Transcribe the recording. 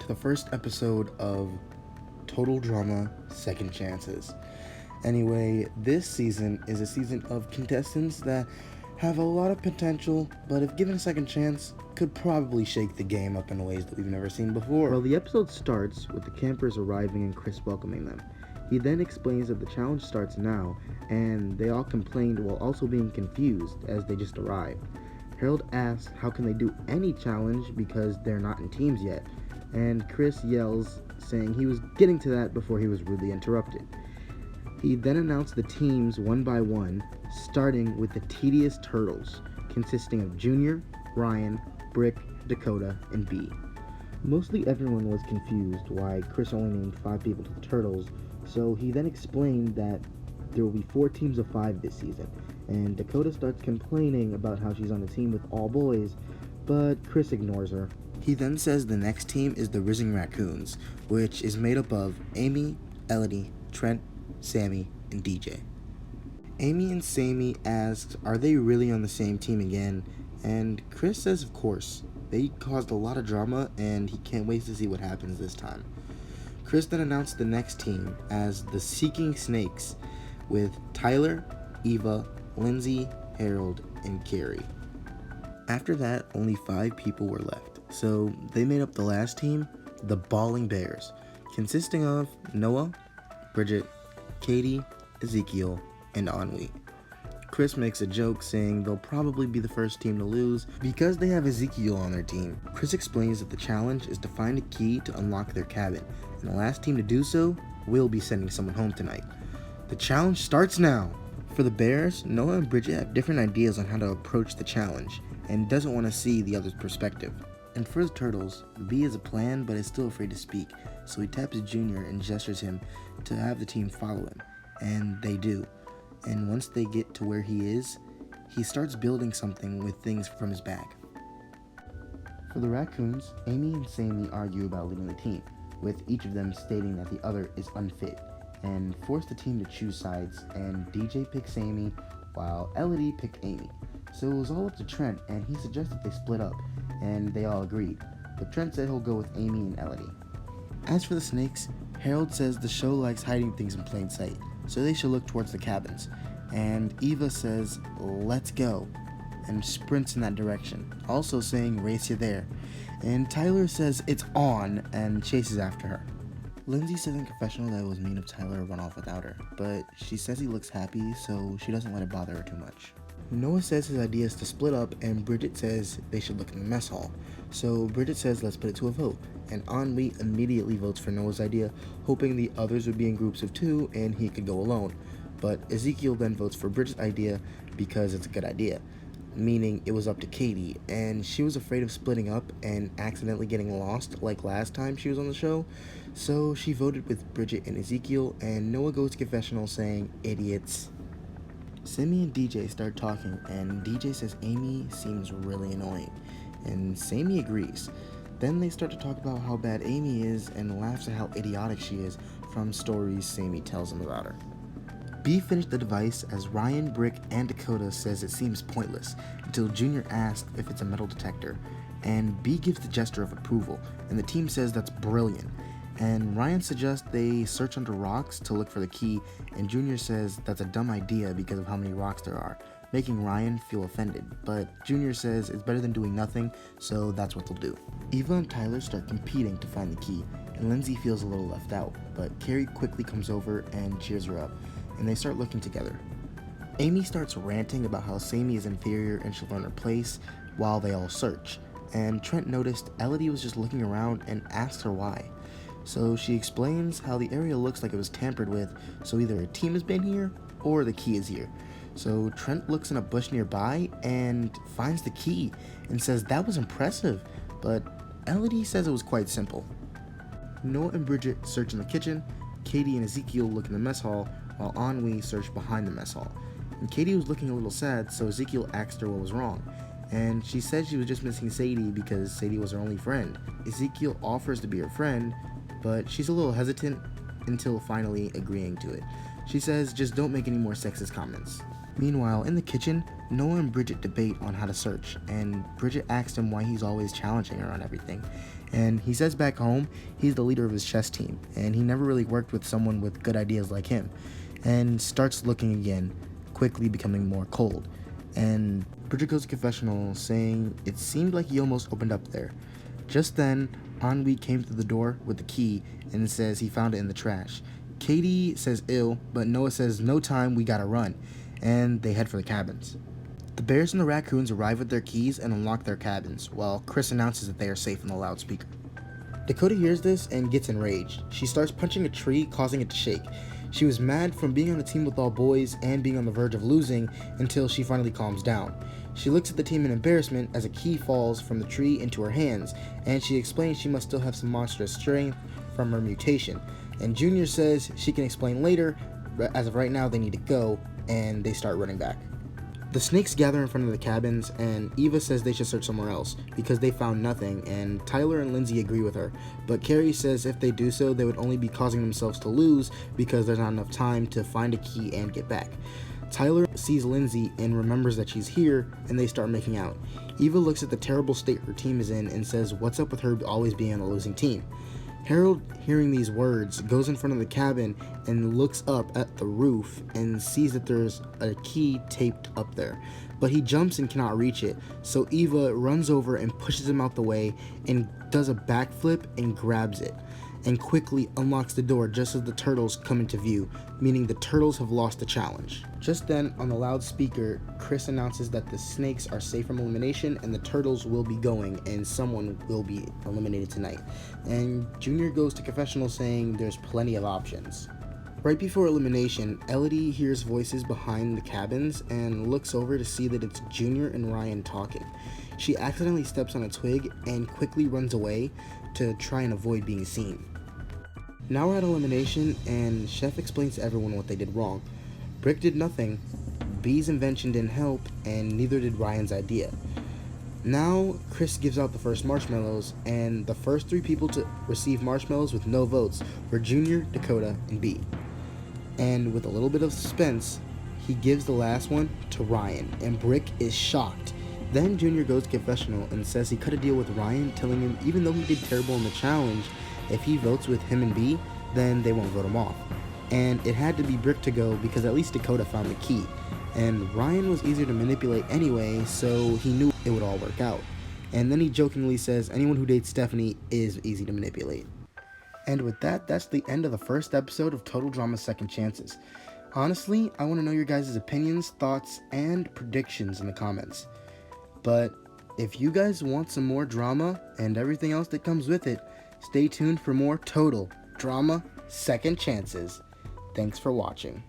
to the first episode of Total Drama Second Chances. Anyway, this season is a season of contestants that have a lot of potential, but if given a second chance, could probably shake the game up in ways that we've never seen before. Well, the episode starts with the campers arriving and Chris welcoming them. He then explains that the challenge starts now, and they all complained while also being confused as they just arrived. Harold asks how can they do any challenge because they're not in teams yet, and Chris yells, saying he was getting to that before he was rudely interrupted. He then announced the teams one by one, starting with the Tedious Turtles, consisting of Junior, Ryan, Brick, Dakota, and B. Mostly everyone was confused why Chris only named 5 people to the Turtles, so he then explained that there will be 4 teams of 5 this season, and Dakota starts complaining about how she's on a team with all boys, but Chris ignores her. He then says the next team is the Rising Raccoons, which is made up of Amy, Elodie, Trent, Sammy, and DJ. Amy and Sammy asks, are they really on the same team again? And Chris says of course. They caused a lot of drama and he can't wait to see what happens this time. Chris then announced the next team as the Seeking Snakes with Tyler, Eva, Lindsay, Harold, and Carrie. After that, only 5 people were left, so they made up the last team, the Bawling Bears, consisting of Noah, Bridget, Katie, Ezekiel, and Ennui. Chris makes a joke saying they'll probably be the first team to lose because they have Ezekiel on their team. Chris explains that the challenge is to find a key to unlock their cabin, and the last team to do so will be sending someone home tonight. The challenge starts now! For the Bears, Noah and Bridget have different ideas on how to approach the challenge, and doesn't want to see the other's perspective. And for the Turtles, B has a plan but is still afraid to speak, so he taps Junior and gestures him to have the team follow him, and they do. And once they get to where he is, he starts building something with things from his bag. For the Raccoons, Amy and Sammy argue about leading the team, with each of them stating that the other is unfit, and force the team to choose sides, and DJ picks Amy, while Elodie picked Amy. So it was all up to Trent, and he suggested they split up, and they all agreed, but Trent said he'll go with Amy and Elodie. As for the snakes, Harold says the show likes hiding things in plain sight, so they should look towards the cabins, and Eva says, let's go, and sprints in that direction, also saying, race you there, and Tyler says it's on, and chases after her. Lindsay says in confessional that it was mean of Tyler to run off without her, but she says he looks happy, so she doesn't let it bother her too much. Noah says his idea is to split up, and Bridget says they should look in the mess hall, so Bridget says let's put it to a vote, and Ennui immediately votes for Noah's idea, hoping the others would be in groups of 2 and he could go alone, but Ezekiel then votes for Bridget's idea because it's a good idea, meaning it was up to Katie, and she was afraid of splitting up and accidentally getting lost like last time she was on the show, so she voted with Bridget and Ezekiel, and Noah goes to confessional saying, idiots. Sammy and DJ start talking, and DJ says Amy seems really annoying, and Sammy agrees. Then they start to talk about how bad Amy is and laughs at how idiotic she is from stories Sammy tells them about her. B finished the device as Ryan, Brick, and Dakota says it seems pointless until Junior asks if it's a metal detector, and B gives the gesture of approval, and the team says that's brilliant. And Ryan suggests they search under rocks to look for the key, and Junior says that's a dumb idea because of how many rocks there are, making Ryan feel offended, but Junior says it's better than doing nothing, so that's what they'll do. Eva and Tyler start competing to find the key, and Lindsay feels a little left out, but Carrie quickly comes over and cheers her up, and they start looking together. Amy starts ranting about how Sammy is inferior and should learn her place while they all search, and Trent noticed Elodie was just looking around and asked her why. So she explains how the area looks like it was tampered with, so either a team has been here or the key is here. So Trent looks in a bush nearby and finds the key and says that was impressive, but Elodie says it was quite simple. Noah and Bridget search in the kitchen, Katie and Ezekiel look in the mess hall, while Ennui searched behind the mess hall. And Katie was looking a little sad, so Ezekiel asked her what was wrong, and she said she was just missing Sadie because Sadie was her only friend. Ezekiel offers to be her friend, but she's a little hesitant until finally agreeing to it. She says just don't make any more sexist comments. Meanwhile, in the kitchen, Noah and Bridget debate on how to search, and Bridget asks him why he's always challenging her on everything, And he says back home he's the leader of his chess team, and he never really worked with someone with good ideas like him, and starts looking again, quickly becoming more cold. And Bridget goes to confessional, saying it seemed like he almost opened up there. Just then, Anwi came through the door with the key and says he found it in the trash. Katie says ill, but Noah says no time, we gotta run, and they head for the cabins. The bears and the raccoons arrive with their keys and unlock their cabins, while Chris announces that they are safe in the loudspeaker. Dakota hears this and gets enraged. She starts punching a tree, causing it to shake. She was mad from being on a team with all boys and being on the verge of losing until she finally calms down. She looks at the team in embarrassment as a key falls from the tree into her hands, and she explains she must still have some monstrous strength from her mutation. And Junior says she can explain later, but as of right now they need to go, and they start running back. The snakes gather in front of the cabins, and Eva says they should search somewhere else because they found nothing, and Tyler and Lindsay agree with her. But Carrie says if they do so, they would only be causing themselves to lose because there's not enough time to find a key and get back. Tyler sees Lindsay and remembers that she's here, and they start making out. Eva looks at the terrible state her team is in and says what's up with her always being on a losing team. Harold, hearing these words, goes in front of the cabin and looks up at the roof and sees that there's a key taped up there, but he jumps and cannot reach it, so Eva runs over and pushes him out the way and does a backflip and grabs it, and quickly unlocks the door just as the turtles come into view, meaning the turtles have lost the challenge. Just then, on the loudspeaker, Chris announces that the snakes are safe from elimination and the turtles will be going and someone will be eliminated tonight. And Junior goes to confessional saying there's plenty of options. Right before elimination, Elodie hears voices behind the cabins and looks over to see that it's Junior and Ryan talking. She accidentally steps on a twig and quickly runs away to try and avoid being seen. Now we're at elimination, and Chef explains to everyone what they did wrong. Brick did nothing, B's invention didn't help, and neither did Ryan's idea. Now, Chris gives out the first marshmallows, and the first 3 people to receive marshmallows with no votes were Junior, Dakota, and B. And with a little bit of suspense, he gives the last one to Ryan, and Brick is shocked. Then Junior goes to confessional and says he cut a deal with Ryan, telling him even though he did terrible in the challenge, if he votes with him and B, then they won't vote him off. And it had to be Brick to go because at least Dakota found the key. And Ryan was easier to manipulate anyway, so he knew it would all work out. And then he jokingly says anyone who dates Stephanie is easy to manipulate. And with that, that's the end of the first episode of Total Drama Second Chances. Honestly, I want to know your guys' opinions, thoughts, and predictions in the comments. But if you guys want some more drama and everything else that comes with it, stay tuned for more Total Drama Second Chances. Thanks for watching.